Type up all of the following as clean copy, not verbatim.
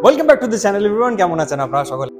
Welcome back to the channel everyone. কেমন আছেন আপনারা সকলে?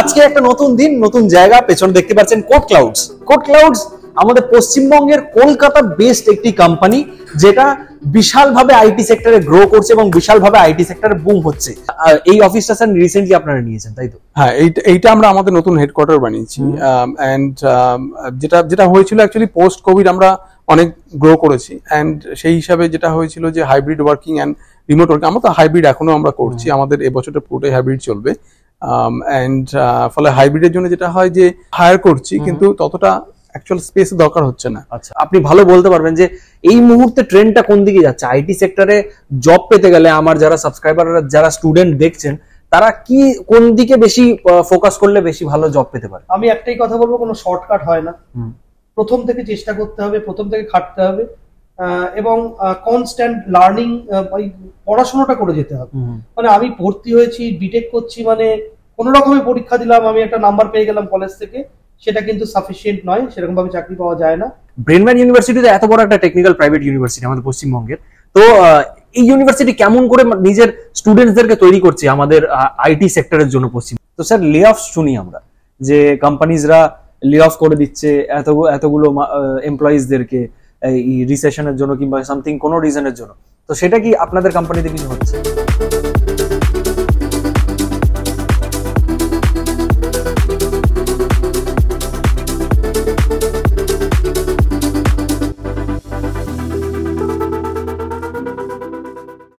আজকে একটা নতুন দিন, নতুন জায়গা। পেছনে দেখতে পাচ্ছেন কোড ক্লাউডস। কোড ক্লাউডস আমাদের পশ্চিমবঙ্গের কলকাতা বেসড একটি কোম্পানি, যেটা বিশালভাবে আইটি সেক্টরে গ্রো করছে এবং বিশালভাবে আইটি সেক্টরে বুম হচ্ছে। এই অফিসটা স্যার রিসেন্টলি আপনারা নিয়েছেন, তাই তো? হ্যাঁ, এইটা আমরা আমাদের নতুন হেডকোয়ার্টার বানিয়েছি। এন্ড যেটা হয়েছিল অ্যাকচুয়ালি পোস্ট কোভিড আমরা অনেক গ্রো করেছি, এন্ড সেই হিসাবে যেটা হয়েছিল যে hybrid working and remote working, আমরা তো হাইব্রিড এখনো আমরা করছি, আমাদের এবছরটা পুরোটাই হাইব্রিড চলবে। ফলে হাইব্রিডের জন্য যেটা হয় যে হায়ার করছি, কিন্তু ততটা অ্যাকচুয়াল স্পেস দরকার হচ্ছে না। আচ্ছা, আপনি ভালো বলতে পারবেন যে এই মুহূর্তে ট্রেন্ডটা কোন দিকে যাচ্ছে? আইটি সেক্টরে জব পেতে গেলে আমার যারা সাবস্ক্রাইবার, যারা স্টুডেন্ট দেখছেন, তারা কি কোন দিকে বেশি ফোকাস করলে বেশি ভালো জব পেতে পারে? আমি একটাই কথা বলবো, কোনো শর্টকাট হয় না। প্রথম থেকে চেষ্টা করতে হবে, প্রথম থেকে খাটতে হবে, এবং কনস্ট্যান্ট লার্নিং, পড়াশোনাটা করে যেতে হবে। মানে আমি ভর্তি হয়েছি, বিটেক করছি, মানে কোনো রকমের পরীক্ষা দিলাম, আমি একটা নাম্বার পেয়ে গেলাম কলেজ থেকে, সেটা কিন্তু সাফিসিয়েন্ট নয়, সেরকম ভাবে চাকরি পাওয়া যায় না। ব্রেনম্যান ইউনিভার্সিটিতে এত বড় একটা টেকনিক্যাল প্রাইভেট ইউনিভার্সিটি আমাদের পশ্চিমবঙ্গের, তো এই ইউনিভার্সিটি কেমন করে নিজের স্টুডেন্টসদেরকে তৈরি করছে আমাদের আইটি সেক্টরের জন্য পশ্চিম? তো স্যার, লে অফ শুনি আমরা যে কোম্পানিজরা লে অফ করে দিচ্ছে এতগুলো এমপ্লয়িজদেরকে এই রিসেশনের জন্য কিংবা সামথিং কোনো রিজনের জন্য, তো সেটা কি আপনাদের কোম্পানিতে কিছু হচ্ছে?